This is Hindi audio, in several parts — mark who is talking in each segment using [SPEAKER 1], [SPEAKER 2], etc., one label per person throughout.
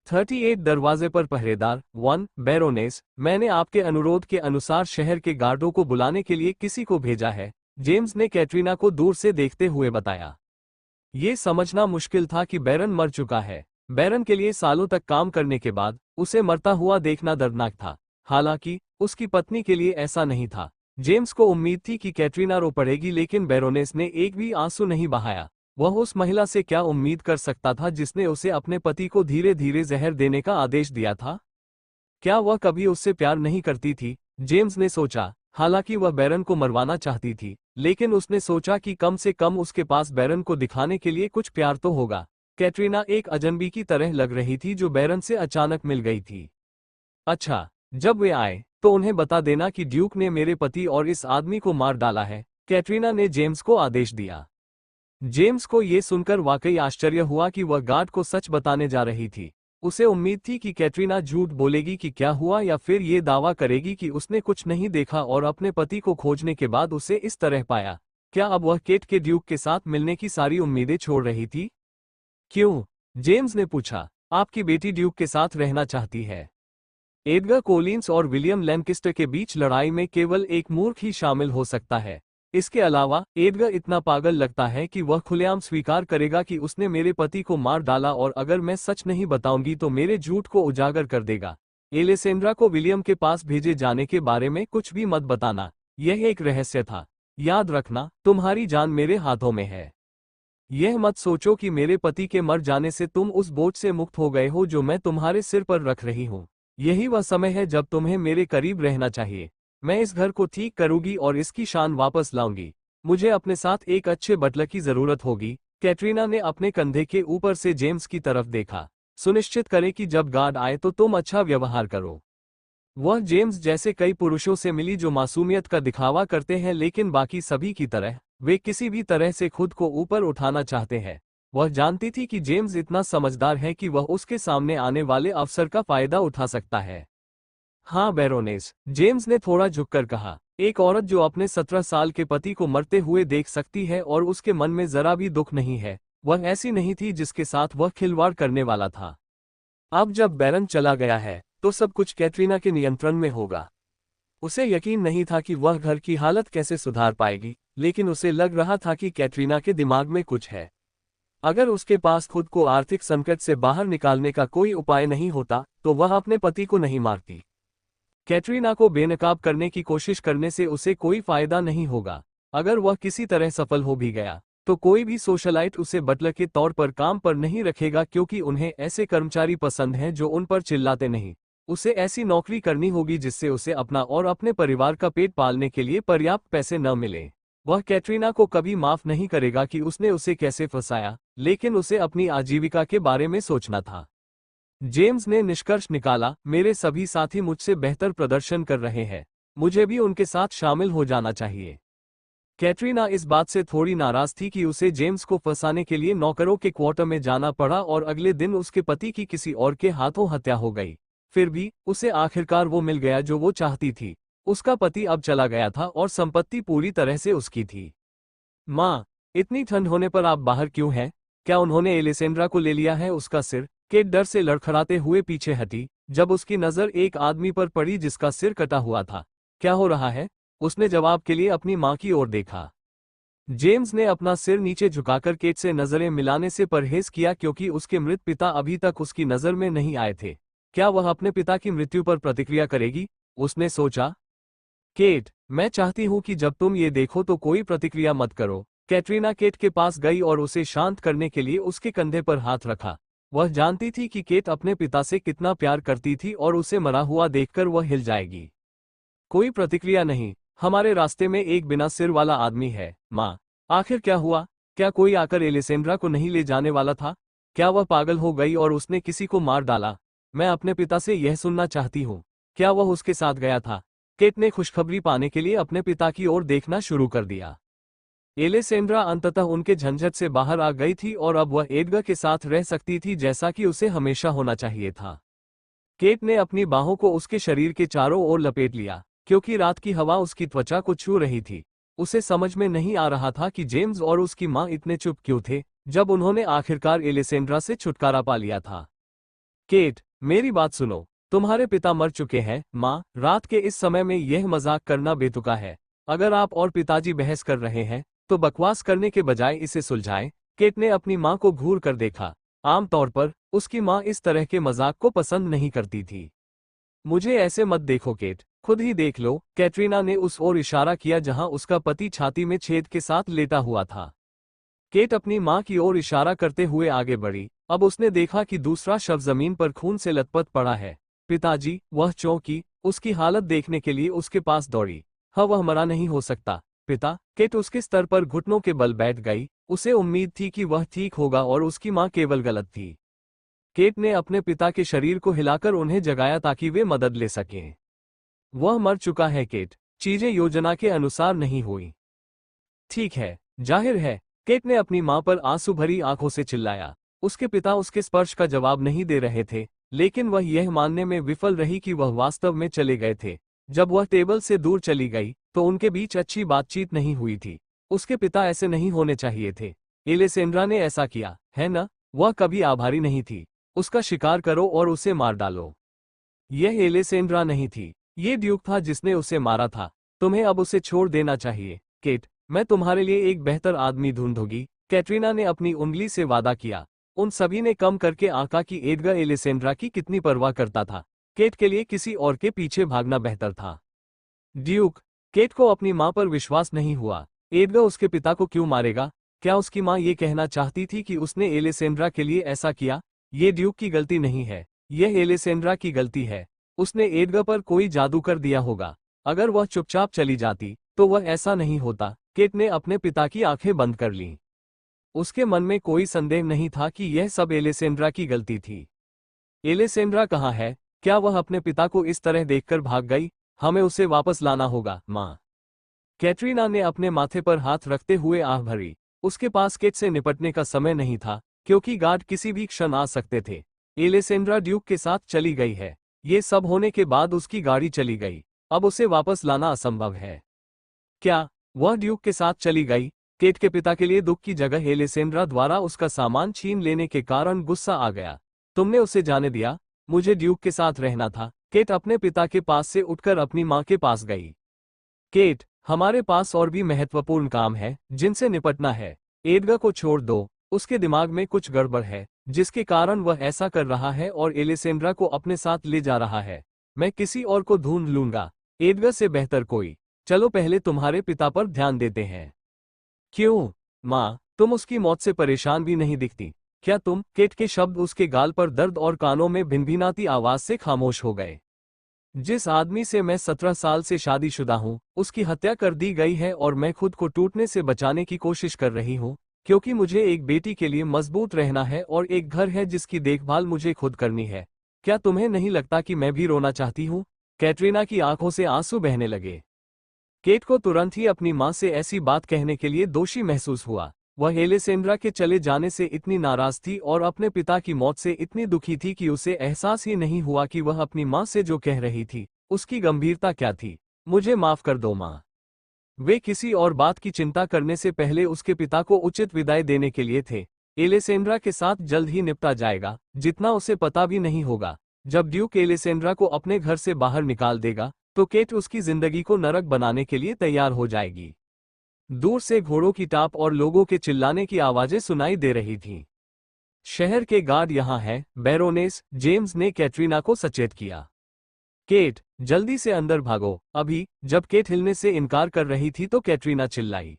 [SPEAKER 1] 38 दरवाजे पर पहरेदार 1 बैरोनेस, मैंने आपके अनुरोध के अनुसार शहर के गार्डों को बुलाने के लिए किसी को भेजा है, जेम्स ने कैटरीना को दूर से देखते हुए बताया। ये समझना मुश्किल था कि बैरन मर चुका है। बैरन के लिए सालों तक काम करने के बाद उसे मरता हुआ देखना दर्दनाक था। हालांकि उसकी पत्नी के लिए ऐसा नहीं था। जेम्स को उम्मीद थी कि कैटरीना रो पड़ेगी, लेकिन बैरोनेस ने एक भी आंसू नहीं बहाया। वह उस महिला से क्या उम्मीद कर सकता था जिसने उसे अपने पति को धीरे धीरे जहर देने का आदेश दिया था? क्या वह कभी उससे प्यार नहीं करती थी? जेम्स ने सोचा। हालांकि वह बैरन को मरवाना चाहती थी, लेकिन उसने सोचा कि कम से कम उसके पास बैरन को दिखाने के लिए कुछ प्यार तो होगा। कैटरीना एक अजनबी की तरह लग रही थी जो बैरन से अचानक मिल गई थी। अच्छा, जब वे आए तो उन्हें बता देना कि ड्यूक ने मेरे पति और इस आदमी को मार डाला है, कैटरीना ने जेम्स को आदेश दिया। जेम्स को ये सुनकर वाकई आश्चर्य हुआ कि वह गार्ड को सच बताने जा रही थी। उसे उम्मीद थी कि कैटरीना झूठ बोलेगी कि क्या हुआ, या फिर ये दावा करेगी कि उसने कुछ नहीं देखा और अपने पति को खोजने के बाद उसे इस तरह पाया। क्या अब वह केट के ड्यूक के साथ मिलने की सारी उम्मीदें छोड़ रही थी? क्यों? जेम्स ने पूछा। आपकी बेटी ड्यूक के साथ रहना चाहती है। एडगर कोलिंस और विलियम लैंकिस्टर के बीच लड़ाई में केवल एक मूर्ख ही शामिल हो सकता है। इसके अलावा एडगर इतना पागल लगता है कि वह खुलेआम स्वीकार करेगा कि उसने मेरे पति को मार डाला, और अगर मैं सच नहीं बताऊंगी तो मेरे झूठ को उजागर कर देगा। एलेसेंड्रा को विलियम के पास भेजे जाने के बारे में कुछ भी मत बताना, यह एक रहस्य था। याद रखना, तुम्हारी जान मेरे हाथों में है। यह मत सोचो कि मेरे पति के मर जाने से तुम उस बोझ से मुक्त हो गए हो जो मैं तुम्हारे सिर पर रख रही हूँ। यही वह समय है जब तुम्हें मेरे करीब रहना चाहिए। मैं इस घर को ठीक करूंगी और इसकी शान वापस लाऊंगी। मुझे अपने साथ एक अच्छे बटलर की जरूरत होगी। कैटरीना ने अपने कंधे के ऊपर से जेम्स की तरफ देखा। सुनिश्चित करें कि जब गार्ड आए तो तुम अच्छा व्यवहार करो। वह जेम्स जैसे कई पुरुषों से मिली जो मासूमियत का दिखावा करते हैं, लेकिन बाकी सभी की तरह वे किसी भी तरह से खुद को ऊपर उठाना चाहते हैं। वह जानती थी कि जेम्स इतना समझदार है कि वह उसके सामने आने वाले अवसर का फायदा उठा सकता है। हाँ बैरोनेस, जेम्स ने थोड़ा झुककर कहा। एक औरत जो अपने 17 साल के पति को मरते हुए देख सकती है और उसके मन में जरा भी दुख नहीं है, वह ऐसी नहीं थी जिसके साथ वह खिलवाड़ करने वाला था। अब जब बैरन चला गया है तो सब कुछ कैटरीना के नियंत्रण में होगा। उसे यकीन नहीं था कि वह घर की हालत कैसे सुधार पाएगी, लेकिन उसे लग रहा था कि कैटरीना के दिमाग में कुछ है। अगर उसके पास खुद को आर्थिक संकट से बाहर निकालने का कोई उपाय नहीं होता तो वह अपने पति को नहीं मारती। कैटरीना को बेनकाब करने की कोशिश करने से उसे कोई फायदा नहीं होगा। अगर वह किसी तरह सफल हो भी गया तो कोई भी सोशलाइट उसे बटलर के तौर पर काम पर नहीं रखेगा, क्योंकि उन्हें ऐसे कर्मचारी पसंद हैं जो उन पर चिल्लाते नहीं। उसे ऐसी नौकरी करनी होगी जिससे उसे अपना और अपने परिवार का पेट पालने के लिए पर्याप्त पैसे न मिले। वह कैटरीना को कभी माफ नहीं करेगा कि उसने उसे कैसे फंसाया, लेकिन उसे अपनी आजीविका के बारे में सोचना था। जेम्स ने निष्कर्ष निकाला, मेरे सभी साथी मुझसे बेहतर प्रदर्शन कर रहे हैं, मुझे भी उनके साथ शामिल हो जाना चाहिए। कैटरीना इस बात से थोड़ी नाराज थी कि उसे जेम्स को फंसाने के लिए नौकरों के क्वार्टर में जाना पड़ा और अगले दिन उसके पति की किसी और के हाथों हत्या हो गई। फिर भी उसे आखिरकार वो मिल गया जो वो चाहती थी। उसका पति अब चला गया था और संपत्ति पूरी तरह से उसकी थी। माँ, इतनी ठंड होने पर आप बाहर क्यों हैं? क्या उन्होंने एलिसेंड्रा को ले लिया है? उसका सिर। केट डर से लड़खड़ाते हुए पीछे हटी जब उसकी नजर एक आदमी पर पड़ी जिसका सिर कटा हुआ था। क्या हो रहा है? उसने जवाब के लिए अपनी माँ की ओर देखा। जेम्स ने अपना सिर नीचे झुकाकर केट से नजरें मिलाने से परहेज किया, क्योंकि उसके मृत पिता अभी तक उसकी नजर में नहीं आए थे। क्या वह अपने पिता की मृत्यु पर प्रतिक्रिया करेगी? उसने सोचा। केट, मैं चाहती हूं कि जब तुम ये देखो तो कोई प्रतिक्रिया मत करो। कैटरीना केट के पास गई और उसे शांत करने के लिए उसके कंधे पर हाथ रखा। वह जानती थी कि केट अपने पिता से कितना प्यार करती थी और उसे मरा हुआ देखकर वह हिल जाएगी। कोई प्रतिक्रिया नहीं। हमारे रास्ते में एक बिना सिर वाला आदमी है। माँ, आखिर क्या हुआ? क्या कोई आकर एलिसेंड्रा को नहीं ले जाने वाला था? क्या वह पागल हो गई और उसने किसी को मार डाला? मैं अपने पिता से यह सुनना चाहती हूँ। क्या वह उसके साथ गया था? केट ने खुशखबरी पाने के लिए अपने पिता की ओर देखना शुरू कर दिया। एलिसेंड्रा अंततः उनके झंझट से बाहर आ गई थी और अब वह एडगर के साथ रह सकती थी जैसा कि उसे हमेशा होना चाहिए था। केट ने अपनी बाहों को उसके शरीर के चारों ओर लपेट लिया, क्योंकि रात की हवा उसकी त्वचा को छू रही थी। उसे समझ में नहीं आ रहा था कि जेम्स और उसकी माँ इतने चुप क्यों थे जब उन्होंने आखिरकार एलिसेंड्रा से छुटकारा पा लिया था। केट, मेरी बात सुनो। तुम्हारे पिता मर चुके हैं, माँ। रात के इस समय में यह मजाक करना बेतुका है। अगर आप और पिताजी बहस कर रहे हैं, तो बकवास करने के बजाय इसे सुलझाएं। केट ने अपनी माँ को घूर कर देखा। आमतौर पर, उसकी माँ इस तरह के मजाक को पसंद नहीं करती थी। मुझे ऐसे मत देखो केट, खुद ही देख लो। कैटरीना ने उस ओर इशारा किया जहां उसका पति छाती में छेद के साथ लेटा हुआ था। केट अपनी मां की ओर इशारा करते हुए आगे बढ़ी। अब उसने देखा कि दूसरा शव जमीन पर खून से लथपथ पड़ा है। पिताजी, वह चौंकी, उसकी हालत देखने के लिए उसके पास दौड़ी। हाँ, वह मरा नहीं हो सकता पिता। केट उसके स्तर पर घुटनों के बल बैठ गई। उसे उम्मीद थी कि वह ठीक होगा और उसकी मां केवल गलत थी। केट ने अपने पिता के शरीर को हिलाकर उन्हें जगाया ताकि वे मदद ले सकें। वह मर चुका है केट, चीजें योजना के अनुसार नहीं हुई। ठीक है, जाहिर है। केट ने अपनी मां पर आंसू भरी आंखों से चिल्लाया। उसके पिता उसके स्पर्श का जवाब नहीं दे रहे थे, लेकिन वह यह मानने में विफल रही कि वह वास्तव में चले गए थे। जब वह टेबल से दूर चली गई, तो उनके बीच अच्छी बातचीत नहीं हुई थी। उसके पिता ऐसे नहीं होने चाहिए थे। एलेसेंड्रा ने ऐसा किया, है ना? वह कभी आभारी नहीं थी। उसका शिकार करो और उसे मार डालो। यह एलेसेंड्रा नहीं थी, ये ड्यूक था जिसने उसे मारा था। तुम्हें अब उसे छोड़ देना चाहिए केट। मैं तुम्हारे लिए एक बेहतर आदमी ढूंढूंगी। कैटरीना ने अपनी उंगली से वादा किया। उन सभी ने कम करके आंका कि एडगर एलेसेंड्रा की कितनी परवाह करता था। केट के लिए किसी और के पीछे भागना बेहतर था। ड्यूक। केट को अपनी मां पर विश्वास नहीं हुआ। एडगर उसके पिता को क्यों मारेगा? क्या उसकी मां ये कहना चाहती थी कि उसने एलेसेंड्रा के लिए ऐसा किया? ये ड्यूक की गलती नहीं है, यह एलेसेंड्रा की गलती है। उसने एडगर पर कोई जादू कर दिया होगा। अगर वह चुपचाप चली जाती, तो वह ऐसा नहीं होता। केट ने अपने पिता की आंखें बंद कर लीं। उसके मन में कोई संदेह नहीं था कि यह सब एलेसेंड्रा की गलती थी। एलेसेंड्रा कहाँ है? क्या वह अपने पिता को इस तरह देखकर भाग गई? हमें उसे वापस लाना होगा, माँ। कैटरीना ने अपने माथे पर हाथ रखते हुए आह भरी। उसके पास केट से निपटने का समय नहीं था, क्योंकि गार्ड किसी भी क्षण आ सकते थे। एलेसेंड्रा ड्यूक के साथ चली गई है। ये सब होने के बाद उसकी गाड़ी चली गई। अब उसे वापस लाना असंभव है। क्या वह ड्यूक के साथ चली गई? केट के पिता के लिए दुख की जगह एलेसेंड्रा द्वारा उसका सामान छीन लेने के कारण गुस्सा आ गया। तुमने उसे जाने दिया। मुझे ड्यूक के साथ रहना था। केट अपने पिता के पास से उठकर अपनी मां के पास गई। केट, हमारे पास और भी महत्वपूर्ण काम है जिनसे निपटना है। एडगर को छोड़ दो। उसके दिमाग में कुछ गड़बड़ है, जिसके कारण वह ऐसा कर रहा है और एलेसेंड्रा को अपने साथ ले जा रहा है। मैं किसी और को ढूंढ लूंगा, एडगर से बेहतर कोई। चलो पहले तुम्हारे पिता पर ध्यान देते हैं। क्यों माँ, तुम उसकी मौत से परेशान भी नहीं दिखती। क्या तुम? केट के शब्द उसके गाल पर दर्द और कानों में भिनभिनाती आवाज से खामोश हो गए। जिस आदमी से मैं 17 साल से शादीशुदा हूँ, उसकी हत्या कर दी गई है और मैं खुद को टूटने से बचाने की कोशिश कर रही हूँ, क्योंकि मुझे एक बेटी के लिए मजबूत रहना है और एक घर है जिसकी देखभाल मुझे खुद करनी है। क्या तुम्हें नहीं लगता कि मैं भी रोना चाहती हूँ? कैटरीना की आंखों से आंसू बहने लगे। केट को तुरंत ही अपनी मां से ऐसी बात कहने के लिए दोषी महसूस हुआ। वह एलेसेंड्रा के चले जाने से इतनी नाराज थी और अपने पिता की मौत से इतनी दुखी थी कि उसे एहसास ही नहीं हुआ कि वह अपनी मां से जो कह रही थी, उसकी गंभीरता क्या थी। मुझे माफ कर दो मां। वे किसी और बात की चिंता करने से पहले उसके पिता को उचित विदाई देने के लिए थे। एलेसेंड्रा के साथ जल्द ही निपटा जाएगा, जितना उसे पता भी नहीं होगा। जब ड्यूक एलेसेंड्रा को अपने घर से बाहर निकाल देगा, तो केट उसकी जिंदगी को नरक बनाने के लिए तैयार हो जाएगी। दूर से घोड़ों की टाप और लोगों के चिल्लाने की आवाजें सुनाई दे रही थीं। शहर के गार्ड यहाँ हैं, बैरोनेस, जेम्स ने कैटरीना को सचेत किया। केट, जल्दी से अंदर भागो, अभी। जब केट हिलने से इनकार कर रही थी तो कैटरीना चिल्लाई।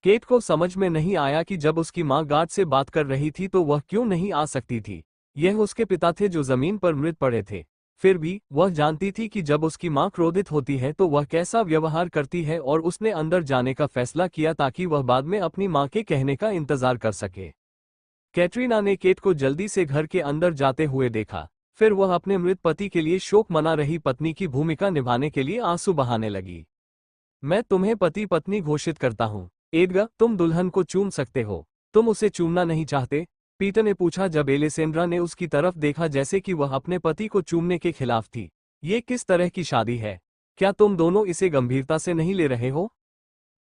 [SPEAKER 1] केट को समझ में नहीं आया कि जब उसकी मां गार्ड से बात कर रही थी तो वह क्यों नहीं आ सकती थी। यह उसके पिता थे जो जमीन पर मृत पड़े थे। फिर भी वह जानती थी कि जब उसकी मां क्रोधित होती है तो वह कैसा व्यवहार करती है और उसने अंदर जाने का फैसला किया ताकि वह बाद में अपनी मां के कहने का इंतजार कर सके। कैटरीना ने केट को जल्दी से घर के अंदर जाते हुए देखा। फिर वह अपने मृत पति के लिए शोक मना रही पत्नी की भूमिका निभाने के लिए आंसू बहाने लगी। मैं तुम्हें पति पत्नी घोषित करता हूँ। एडगर, तुम दुल्हन को चूम सकते हो। तुम उसे चूमना नहीं चाहते? पीटर ने पूछा जब एलेसेंड्रा ने उसकी तरफ देखा जैसे कि वह अपने पति को चूमने के खिलाफ थी। ये किस तरह की शादी है? क्या तुम दोनों इसे गंभीरता से नहीं ले रहे हो?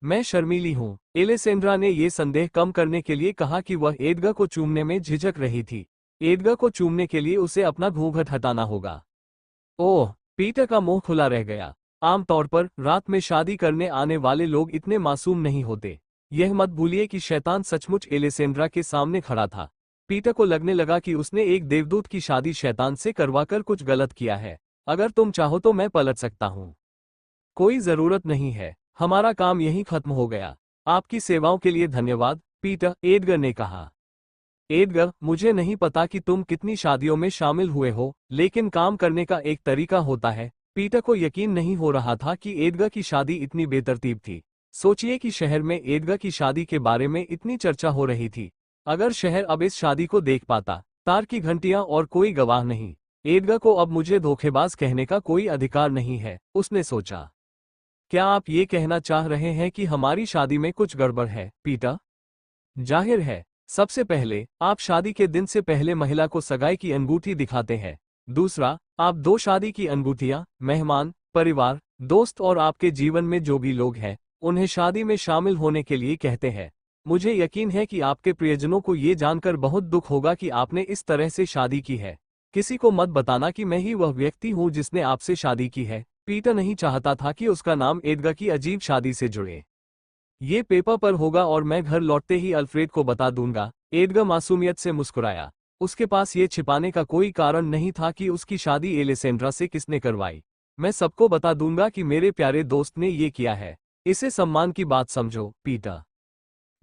[SPEAKER 1] मैं शर्मीली हूँ। एलेसेंड्रा ने ये संदेह कम करने के लिए कहा कि वह एडगर को चूमने में झिझक रही थी। एडगर को चूमने के लिए उसे अपना घूंघट हटाना होगा। ओह, पीटर का मुंह खुला रह गया। आमतौर पर रात में शादी करने आने वाले लोग इतने मासूम नहीं होते। यह मत भूलिए कि शैतान सचमुच एलेसेंड्रा के सामने खड़ा था। पीटर को लगने लगा कि उसने एक देवदूत की शादी शैतान से करवाकर कुछ गलत किया है। अगर तुम चाहो तो मैं पलट सकता हूँ। कोई जरूरत नहीं है, हमारा काम यहीं खत्म हो गया। आपकी सेवाओं के लिए धन्यवाद, पीटर, एडगर ने कहा। एडगर, मुझे नहीं पता कि तुम कितनी शादियों में शामिल हुए हो, लेकिन काम करने का एक तरीका होता है। पीटर को यकीन नहीं हो रहा था कि एडगर की शादी इतनी बेतरतीब थी। सोचिए कि शहर में एडगर की शादी के बारे में इतनी चर्चा हो रही थी। अगर शहर अब इस शादी को देख पाता, तार की घंटियां और कोई गवाह नहीं। एडगर को अब मुझे धोखेबाज कहने का कोई अधिकार नहीं है, उसने सोचा। क्या आप ये कहना चाह रहे हैं कि हमारी शादी में कुछ गड़बड़ है, पीटर? जाहिर है। सबसे पहले, आप शादी के दिन से पहले महिला को सगाई की अंगूठी दिखाते हैं। दूसरा, आप दो शादी की अंगूठियां मेहमान, परिवार, दोस्त और आपके जीवन में जो भी लोग हैं, उन्हें शादी में शामिल होने के लिए कहते हैं। मुझे यकीन है कि आपके प्रियजनों को ये जानकर बहुत दुख होगा कि आपने इस तरह से शादी की है। किसी को मत बताना कि मैं ही वह व्यक्ति हूँ जिसने आपसे शादी की है। पीटर नहीं चाहता था कि उसका नाम एडगर की अजीब शादी से जुड़े। ये पेपर पर होगा और मैं घर लौटते ही अल्फ्रेड को बता दूंगा। एडगर मासूमियत से मुस्कुराया। उसके पास ये छिपाने का कोई कारण नहीं था कि उसकी शादी एलेसेंड्रा से किसने करवाई। मैं सबको बता दूंगा कि मेरे प्यारे दोस्त ने ये किया है। इसे सम्मान की बात समझो, पीटर।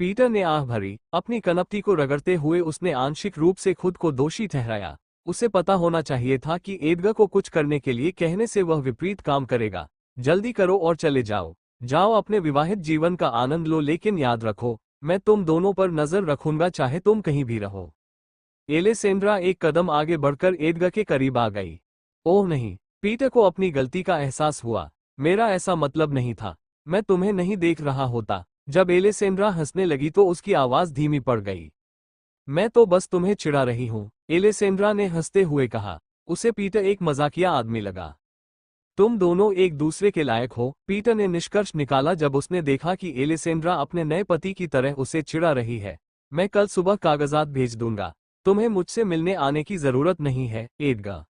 [SPEAKER 1] पीटर ने आह भरी। अपनी कनपटी को रगड़ते हुए उसने आंशिक रूप से खुद को दोषी ठहराया। उसे पता होना चाहिए था कि एडगर को कुछ करने के लिए कहने से वह विपरीत काम करेगा। जल्दी करो और चले जाओ। जाओ, अपने विवाहित जीवन का आनंद लो, लेकिन याद रखो, मैं तुम दोनों पर नजर रखूंगा चाहे तुम कहीं भी रहो। एलेसेंड्रा एक कदम आगे बढ़कर एडगर के करीब आ गई। ओह नहीं, पीटर को अपनी गलती का एहसास हुआ। मेरा ऐसा मतलब नहीं था। मैं तुम्हें नहीं देख रहा होता। जब एलेसेंड्रा हंसने लगी तो उसकी आवाज धीमी पड़ गई। मैं तो बस तुम्हें चिढ़ा रही हूँ, एलेसेंड्रा ने हंसते हुए कहा। उसे पीटर एक मजाकिया आदमी लगा। तुम दोनों एक दूसरे के लायक हो, पीटर ने निष्कर्ष निकाला जब उसने देखा कि एलेसेंड्रा अपने नए पति की तरह उसे चिढ़ा रही है। मैं कल सुबह कागजात भेज दूंगा। तुम्हें मुझसे मिलने आने की जरूरत नहीं है, एडगर।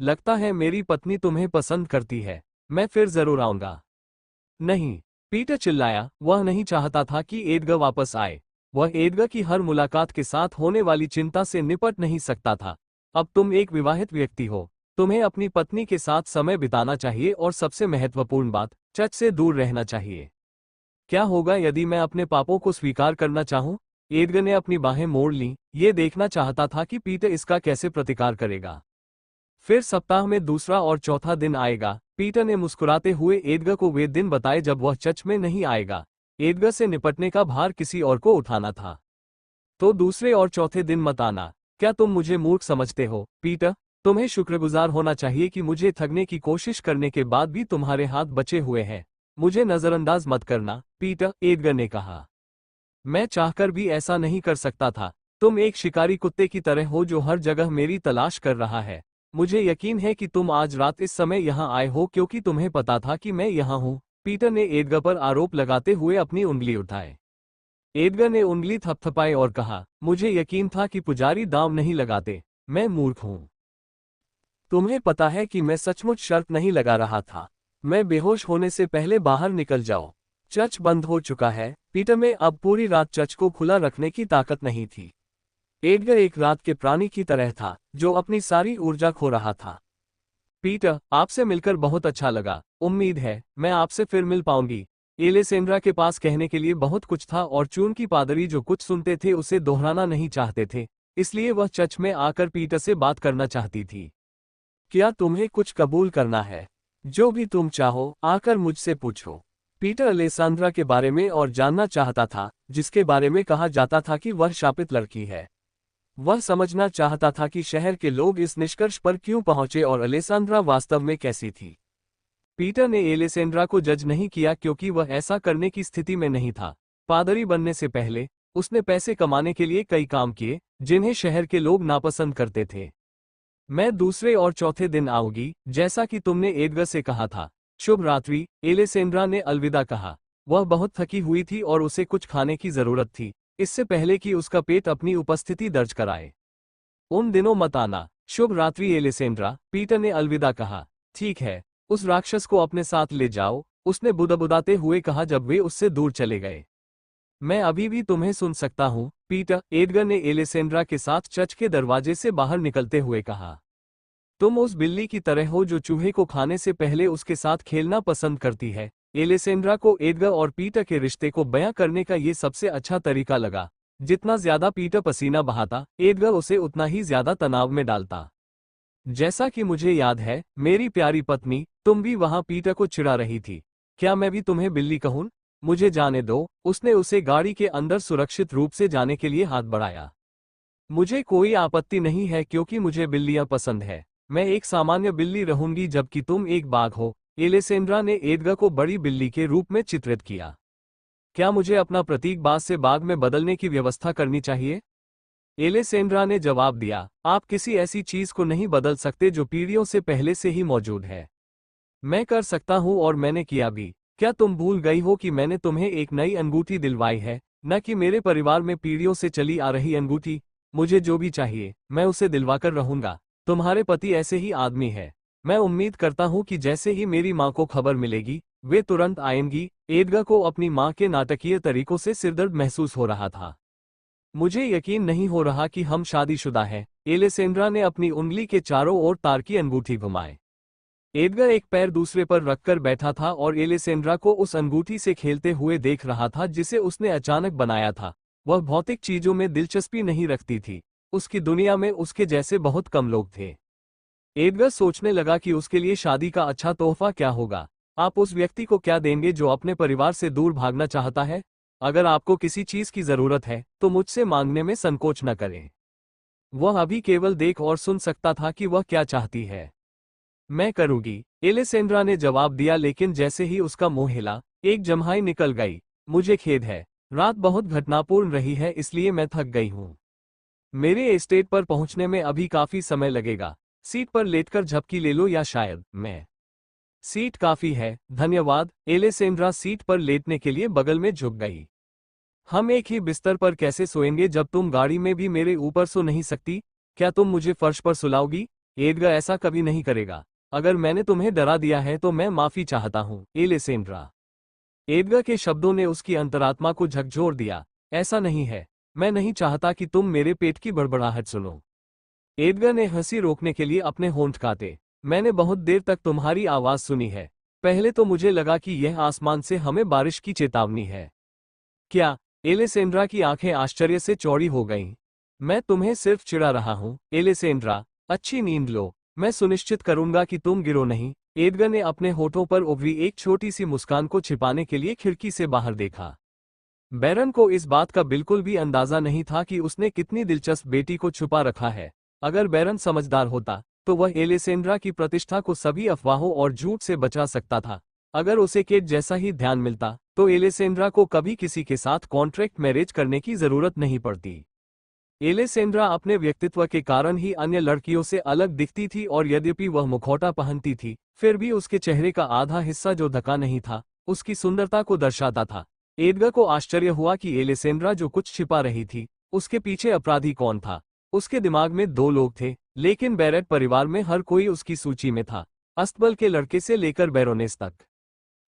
[SPEAKER 1] लगता है मेरी पत्नी तुम्हें पसंद करती है। मैं फिर जरूर आऊंगा। नहीं, पीटर चिल्लाया। वह नहीं चाहता था कि एडगर वापस आए। वह एडगर की हर मुलाकात के साथ होने वाली चिंता से निपट नहीं सकता था। अब तुम एक विवाहित व्यक्ति हो। तुम्हें अपनी पत्नी के साथ समय बिताना चाहिए और सबसे महत्वपूर्ण बात, चर्च से दूर रहना चाहिए। क्या होगा यदि मैं अपने पापों को स्वीकार करना चाहूं? एडगर ने अपनी बाहें मोड़ लीं। ये देखना चाहता था कि पीटर इसका कैसे प्रतिकार करेगा। फिर सप्ताह में दूसरा और चौथा दिन आएगा। पीटर ने मुस्कुराते हुए एडगर को वे दिन बताए जब वह चर्च में नहीं आएगा। एडगर से निपटने का भार किसी और को उठाना था। तो दूसरे और चौथे दिन मत आना। क्या तुम मुझे मूर्ख समझते हो, पीटर? तुम्हें शुक्रगुजार होना चाहिए कि मुझे ठगने की कोशिश करने के बाद भी तुम्हारे हाथ बचे हुए हैं। मुझे नजरअंदाज मत करना, पीटर, एडगर ने कहा। मैं चाहकर भी ऐसा नहीं कर सकता था। तुम एक शिकारी कुत्ते की तरह हो जो हर जगह मेरी तलाश कर रहा है। मुझे यकीन है कि तुम आज रात इस समय यहाँ आए हो क्योंकि तुम्हें पता था कि मैं यहाँ हूँ। पीटर ने एडगर पर आरोप लगाते हुए अपनी उंगली उठाए। एडगर ने उंगली थपथपाई और कहा, मुझे यकीन था कि पुजारी दांव नहीं लगाते। मैं मूर्ख हूँ। तुम्हें पता है कि मैं सचमुच शर्त नहीं लगा रहा था। मैं बेहोश होने से पहले बाहर निकल जाओ। चर्च बंद हो चुका है। पीटर में अब पूरी रात चर्च को खुला रखने की ताकत नहीं थी। एडगर एक रात के प्राणी की तरह था जो अपनी सारी ऊर्जा खो रहा था। पीटर, आपसे मिलकर बहुत अच्छा लगा। उम्मीद है मैं आपसे फिर मिल पाऊंगी। एलेसेंड्रा के पास कहने के लिए बहुत कुछ था और चून की पादरी जो कुछ सुनते थे उसे दोहराना नहीं चाहते थे, इसलिए वह चर्च में आकर पीटर से बात करना चाहती थी। क्या तुम्हें कुछ कबूल करना है? जो भी तुम चाहो आकर मुझसे पूछो। पीटर अलेसांद्रा के बारे में और जानना चाहता था, जिसके बारे में कहा जाता था कि वह शापित लड़की है। वह समझना चाहता था कि शहर के लोग इस निष्कर्ष पर क्यों पहुंचे और अलेसांद्रा वास्तव में कैसी थी। पीटर ने एलेसेंड्रा को जज नहीं किया क्योंकि वह ऐसा करने की स्थिति में नहीं था। पादरी बनने से पहले उसने पैसे कमाने के लिए कई काम किए जिन्हें शहर के लोग नापसंद करते थे। मैं दूसरे और चौथे दिन आऊंगी, जैसा कि तुमने एडगर से कहा था। शुभ रात्रि, एलेसेंड्रा ने अलविदा कहा। वह बहुत थकी हुई थी और उसे कुछ खाने की जरूरत थी, इससे पहले कि उसका पेट अपनी उपस्थिति दर्ज कराए। उन दिनों मत आना। शुभ रात्रि एलिसेंड्रा, पीटर ने अलविदा कहा। ठीक है, उस राक्षस को अपने साथ ले जाओ, उसने बुदबुदाते हुए कहा जब वे उससे दूर चले गए। मैं अभी भी तुम्हें सुन सकता हूँ, पीटर, एडगर ने एलिसेंड्रा के साथ चर्च के दरवाजे से बाहर निकलते हुए कहा। तुम उस बिल्ली की तरह हो जो चूहे को खाने से पहले उसके साथ खेलना पसंद करती है। एलिसेंड्रा को एडगर और पीटर के रिश्ते को बयां करने का ये सबसे अच्छा तरीका लगा। जितना ज्यादा पीटर पसीना बहाता, एडगर उसे उतना ही ज्यादा तनाव में डालता। जैसा कि मुझे याद है, मेरी प्यारी पत्नी, तुम भी वहां पीटर को चिढ़ा रही थी। क्या मैं भी तुम्हें बिल्ली कहूं? मुझे जाने दो। उसने उसे गाड़ी के अंदर सुरक्षित रूप से जाने के लिए हाथ बढ़ाया। मुझे कोई आपत्ति नहीं है क्योंकि मुझे बिल्लियां पसंद है। मैं एक सामान्य बिल्ली रहूंगी जबकि तुम एक बाघ हो। एलिसेंड्रा ने एडगर को बड़ी बिल्ली के रूप में चित्रित किया। क्या मुझे अपना प्रतीक बाज से बाघ में बदलने की व्यवस्था करनी चाहिए? एलिसेंड्रा ने जवाब दिया, आप किसी ऐसी चीज को नहीं बदल सकते जो पीढ़ियों से पहले से ही मौजूद है। मैं कर सकता हूं और मैंने किया भी। क्या तुम भूल गई हो कि मैंने तुम्हें एक नई अंगूठी दिलवाई है, न कि मेरे परिवार में पीढ़ियों से चली आ रही अंगूठी? मुझे जो भी चाहिए, मैं उसे दिलवाकर रहूंगा। तुम्हारे पति ऐसे ही आदमी है। मैं उम्मीद करता हूं कि जैसे ही मेरी मां को खबर मिलेगी, वे तुरंत आएंगी। एडगर को अपनी मां के नाटकीय तरीकों से सिरदर्द महसूस हो रहा था। मुझे यकीन नहीं हो रहा कि हम शादीशुदा हैं। एलिसेंड्रा ने अपनी उंगली के चारों ओर तार की अंगूठी घुमाए। एडगर एक पैर दूसरे पर रखकर बैठा था और एलिसेंड्रा को उस अंगूठी से खेलते हुए देख रहा था जिसे उसने अचानक बनाया था। वह भौतिक चीजों में दिलचस्पी नहीं रखती थी। उसकी दुनिया में उसके जैसे बहुत कम लोग थे। एडगर सोचने लगा कि उसके लिए शादी का अच्छा तोहफा क्या होगा। आप उस व्यक्ति को क्या देंगे जो अपने परिवार से दूर भागना चाहता है? अगर आपको किसी चीज की जरूरत है तो मुझसे मांगने में संकोच न करें। वह अभी केवल देख और सुन सकता था कि वह क्या चाहती है। मैं करूंगी, एलिसेंड्रा ने जवाब दिया, लेकिन जैसे ही उसका मुंह हिला, एक जम्हाई निकल गई। मुझे खेद है, रात बहुत घटनापूर्ण रही है इसलिए मैं थक गई हूं। मेरे एस्टेट पर पहुंचने में अभी काफी समय लगेगा। सीट पर लेटकर झपकी ले लो या शायद मैं। सीट काफी है, धन्यवाद। एलिसेंड्रा सीट पर लेटने के लिए बगल में झुक गई। हम एक ही बिस्तर पर कैसे सोएंगे जब तुम गाड़ी में भी मेरे ऊपर सो नहीं सकती? क्या तुम मुझे फर्श पर सुलाओगी? एडगर ऐसा कभी नहीं करेगा। अगर मैंने तुम्हें डरा दिया है तो मैं माफी चाहता हूं, एलिसेंड्रा। एडगर के शब्दों ने उसकी अंतरात्मा को झकझोर दिया। ऐसा नहीं है, मैं नहीं चाहता कि तुम मेरे पेट की बड़बड़ाहट सुनो। एडगर ने हंसी रोकने के लिए अपने होंठ काटे। मैंने बहुत देर तक तुम्हारी आवाज सुनी है। पहले तो मुझे लगा कि यह आसमान से हमें बारिश की चेतावनी है। क्या? एलिसेंड्रा की आंखें आश्चर्य से चौड़ी हो गईं। मैं तुम्हें सिर्फ चिढ़ा रहा हूं, एलिसेंड्रा। अच्छी नींद लो, मैं सुनिश्चित करूंगा कि तुम गिरो नहीं। एडगर ने अपने होठों पर उभरी एक छोटी सी मुस्कान को छिपाने के लिए खिड़की से बाहर देखा। बैरन को इस बात का बिल्कुल भी अंदाजा नहीं था कि उसने कितनी दिलचस्प बेटी को छुपा रखा है। अगर बैरन समझदार होता तो वह एलिसेंड्रा की प्रतिष्ठा को सभी अफवाहों और झूठ से बचा सकता था। अगर उसे केट जैसा ही ध्यान मिलता तो एलिसेंड्रा को कभी किसी के साथ कॉन्ट्रैक्ट मैरिज करने की जरूरत नहीं पड़ती। एलिसेंड्रा अपने व्यक्तित्व के कारण ही अन्य लड़कियों से अलग दिखती थी और यद्यपि वह मुखौटा पहनती थी, फिर भी उसके चेहरे का आधा हिस्सा जो ढका नहीं था, उसकी सुंदरता को दर्शाता था। एडगर को आश्चर्य हुआ कि एलिसेंड्रा जो कुछ छिपा रही थी, उसके पीछे अपराधी कौन था। उसके दिमाग में दो लोग थे, लेकिन बैरेट परिवार में हर कोई उसकी सूची में था, अस्तबल के लड़के से लेकर बैरोनेस तक।